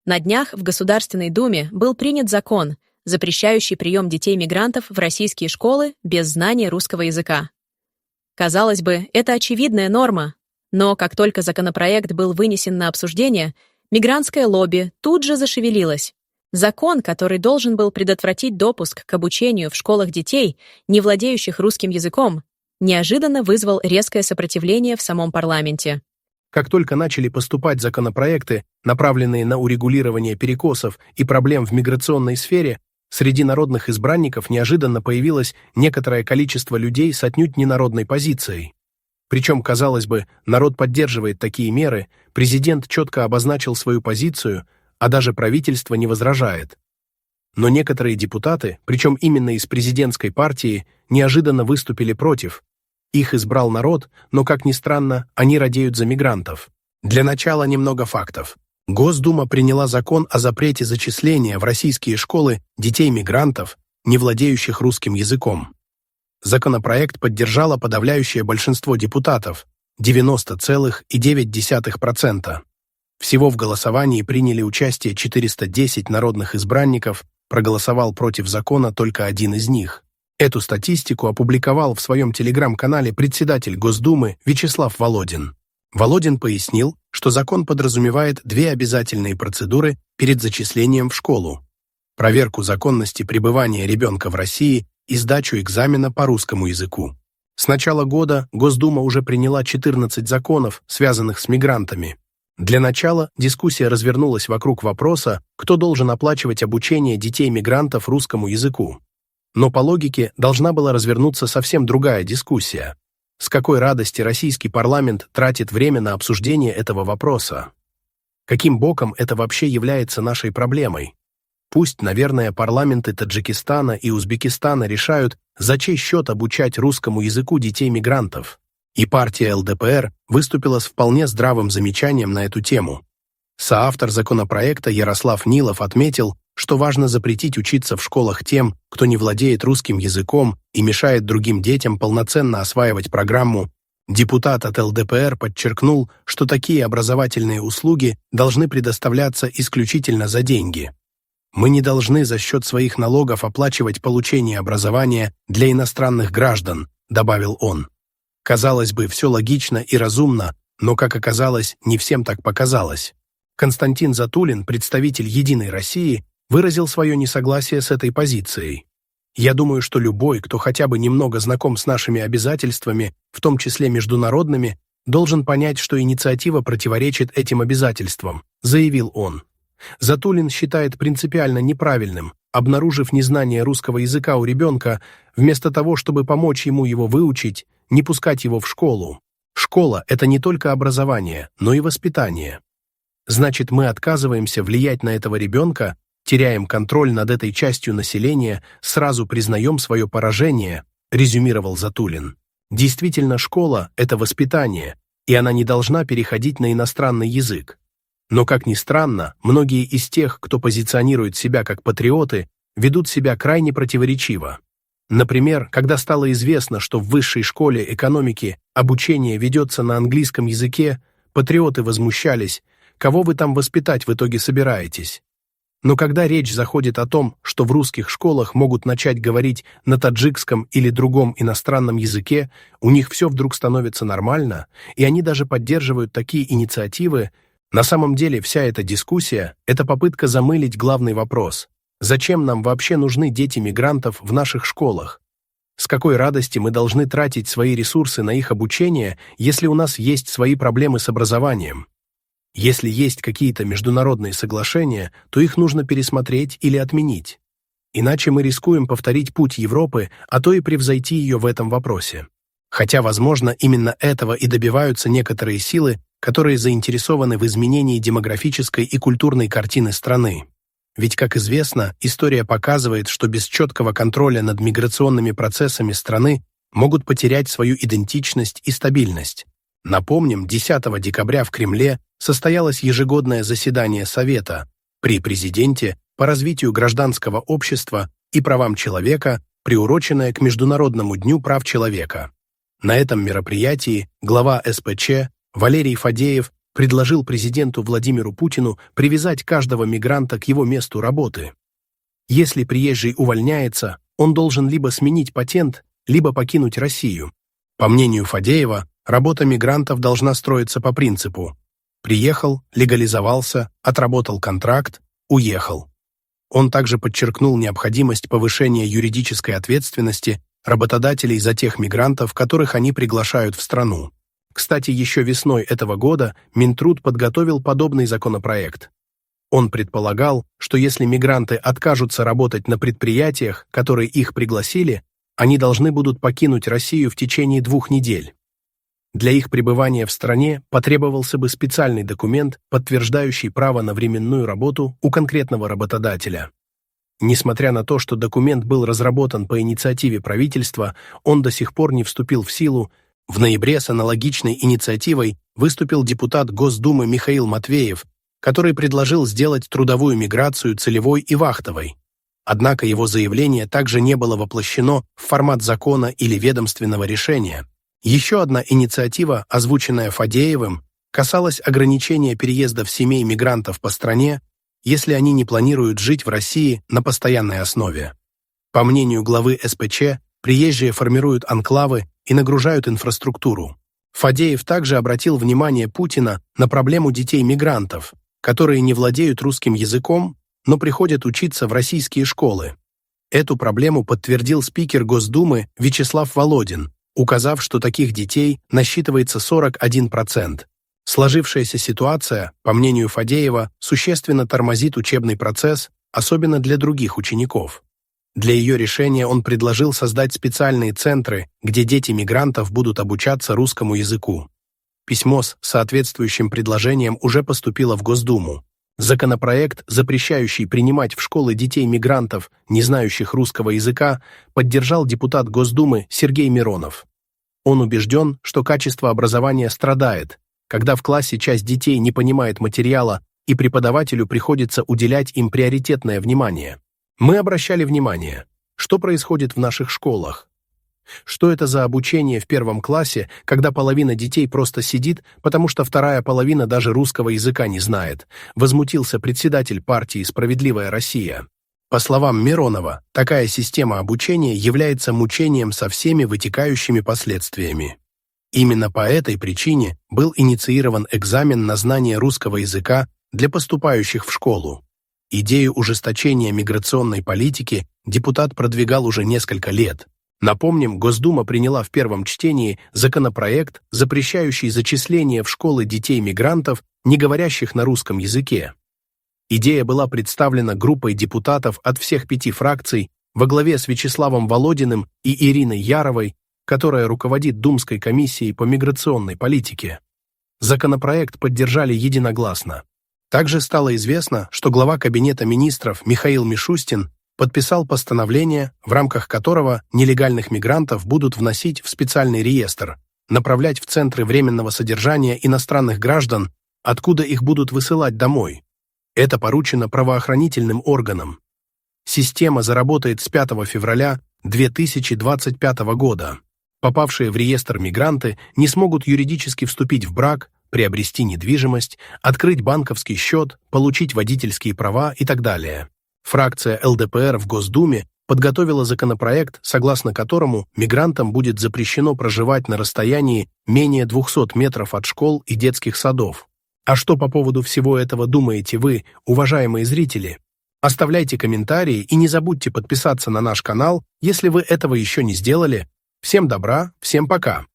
На днях в Государственной Думе был принят закон, запрещающий прием детей-мигрантов в российские школы без знания русского языка. Казалось бы, это очевидная норма, но как только законопроект был вынесен на обсуждение, мигрантское лобби тут же зашевелилось. Закон, который должен был предотвратить допуск к обучению в школах детей, не владеющих русским языком, неожиданно вызвал резкое сопротивление в самом парламенте. Как только начали поступать законопроекты, направленные на урегулирование перекосов и проблем в миграционной сфере, среди народных избранников неожиданно появилось некоторое количество людей с отнюдь ненародной позицией. Причем, казалось бы, народ поддерживает такие меры, президент четко обозначил свою позицию, а даже правительство не возражает. Но некоторые депутаты, причем именно из президентской партии, неожиданно выступили против. Их избрал народ, но, как ни странно, они радеют за мигрантов. Для начала немного фактов. Госдума приняла закон о запрете зачисления в российские школы детей-мигрантов, не владеющих русским языком. Законопроект поддержало подавляющее большинство депутатов – 90,9%. Всего в голосовании приняли участие 410 народных избранников, проголосовал против закона только один из них. Эту статистику опубликовал в своем телеграм-канале председатель Госдумы Вячеслав Володин. Володин пояснил, что закон подразумевает две обязательные процедуры перед зачислением в школу: проверку законности пребывания ребенка в России и сдачу экзамена по русскому языку. С начала года Госдума уже приняла 14 законов, связанных с мигрантами. Для начала дискуссия развернулась вокруг вопроса, кто должен оплачивать обучение детей-мигрантов русскому языку. Но по логике должна была развернуться совсем другая дискуссия. С какой радости российский парламент тратит время на обсуждение этого вопроса? Каким боком это вообще является нашей проблемой? Пусть, наверное, парламенты Таджикистана и Узбекистана решают, за чей счет обучать русскому языку детей-мигрантов. И партия ЛДПР выступила с вполне здравым замечанием на эту тему. Соавтор законопроекта Ярослав Нилов отметил, что важно запретить учиться в школах тем, кто не владеет русским языком и мешает другим детям полноценно осваивать программу. Депутат от ЛДПР подчеркнул, что такие образовательные услуги должны предоставляться исключительно за деньги. «Мы не должны за счет своих налогов оплачивать получение образования для иностранных граждан», добавил он. Казалось бы, все логично и разумно, но, как оказалось, не всем так показалось. Константин Затулин, представитель «Единой России», выразил свое несогласие с этой позицией. «Я думаю, что любой, кто хотя бы немного знаком с нашими обязательствами, в том числе международными, должен понять, что инициатива противоречит этим обязательствам», заявил он. Затулин считает принципиально неправильным, обнаружив незнание русского языка у ребенка, вместо того, чтобы помочь ему его выучить, не пускать его в школу. Школа – это не только образование, но и воспитание. Значит, мы отказываемся влиять на этого ребенка, теряем контроль над этой частью населения, сразу признаем свое поражение, резюмировал Затулин. Действительно, школа – это воспитание, и она не должна переходить на иностранный язык. Но, как ни странно, многие из тех, кто позиционирует себя как патриоты, ведут себя крайне противоречиво. Например, когда стало известно, что в высшей школе экономики обучение ведется на английском языке, патриоты возмущались: «Кого вы там воспитать в итоге собираетесь?» Но когда речь заходит о том, что в русских школах могут начать говорить на таджикском или другом иностранном языке, у них все вдруг становится нормально, и они даже поддерживают такие инициативы. На самом деле вся эта дискуссия – это попытка замылить главный вопрос. Зачем нам вообще нужны дети мигрантов в наших школах? С какой радости мы должны тратить свои ресурсы на их обучение, если у нас есть свои проблемы с образованием? Если есть какие-то международные соглашения, то их нужно пересмотреть или отменить. Иначе мы рискуем повторить путь Европы, а то и превзойти ее в этом вопросе. Хотя, возможно, именно этого и добиваются некоторые силы, которые заинтересованы в изменении демографической и культурной картины страны. Ведь, как известно, история показывает, что без четкого контроля над миграционными процессами страны могут потерять свою идентичность и стабильность. Напомним, 10 декабря в Кремле состоялось ежегодное заседание Совета при президенте по развитию гражданского общества и правам человека, приуроченное к Международному дню прав человека. На этом мероприятии глава СПЧ Валерий Фадеев предложил президенту Владимиру Путину привязать каждого мигранта к его месту работы. Если приезжий увольняется, он должен либо сменить патент, либо покинуть Россию. По мнению Фадеева, работа мигрантов должна строиться по принципу: приехал, легализовался, отработал контракт, уехал. Он также подчеркнул необходимость повышения юридической ответственности работодателей за тех мигрантов, которых они приглашают в страну. Кстати, еще весной этого года Минтруд подготовил подобный законопроект. Он предполагал, что если мигранты откажутся работать на предприятиях, которые их пригласили, они должны будут покинуть Россию в течение 2 недель. Для их пребывания в стране потребовался бы специальный документ, подтверждающий право на временную работу у конкретного работодателя. Несмотря на то, что документ был разработан по инициативе правительства, он до сих пор не вступил в силу. В ноябре с аналогичной инициативой выступил депутат Госдумы Михаил Матвеев, который предложил сделать трудовую миграцию целевой и вахтовой. Однако его заявление также не было воплощено в формат закона или ведомственного решения. Еще одна инициатива, озвученная Фадеевым, касалась ограничения переездов семей мигрантов по стране, если они не планируют жить в России на постоянной основе. По мнению главы СПЧ, приезжие формируют анклавы и нагружают инфраструктуру. Фадеев также обратил внимание Путина на проблему детей-мигрантов, которые не владеют русским языком, но приходят учиться в российские школы. Эту проблему подтвердил спикер Госдумы Вячеслав Володин, указав, что таких детей насчитывается 41%. Сложившаяся ситуация, по мнению Фадеева, существенно тормозит учебный процесс, особенно для других учеников. Для ее решения он предложил создать специальные центры, где дети мигрантов будут обучаться русскому языку. Письмо с соответствующим предложением уже поступило в Госдуму. Законопроект, запрещающий принимать в школы детей-мигрантов, не знающих русского языка, поддержал депутат Госдумы Сергей Миронов. Он убежден, что качество образования страдает, когда в классе часть детей не понимает материала и преподавателю приходится уделять им приоритетное внимание. Мы обращали внимание, что происходит в наших школах. Что это за обучение в 1 классе, когда половина детей просто сидит, потому что вторая половина даже русского языка не знает, возмутился председатель партии «Справедливая Россия». По словам Миронова, такая система обучения является мучением со всеми вытекающими последствиями. Именно по этой причине был инициирован экзамен на знание русского языка для поступающих в школу. Идею ужесточения миграционной политики депутат продвигал уже несколько лет. Напомним, Госдума приняла в 1 чтении законопроект, запрещающий зачисление в школы детей-мигрантов, не говорящих на русском языке. Идея была представлена группой депутатов от всех 5 фракций во главе с Вячеславом Володиным и Ириной Яровой, которая руководит Думской комиссией по миграционной политике. Законопроект поддержали единогласно. Также стало известно, что глава Кабинета министров Михаил Мишустин подписал постановление, в рамках которого нелегальных мигрантов будут вносить в специальный реестр, направлять в центры временного содержания иностранных граждан, откуда их будут высылать домой. Это поручено правоохранительным органам. Система заработает с 5 февраля 2025 года. Попавшие в реестр мигранты не смогут юридически вступить в брак, приобрести недвижимость, открыть банковский счет, получить водительские права и так далее. Фракция ЛДПР в Госдуме подготовила законопроект, согласно которому мигрантам будет запрещено проживать на расстоянии менее 200 метров от школ и детских садов. А что по поводу всего этого думаете вы, уважаемые зрители? Оставляйте комментарии и не забудьте подписаться на наш канал, если вы этого еще не сделали. Всем добра, всем пока!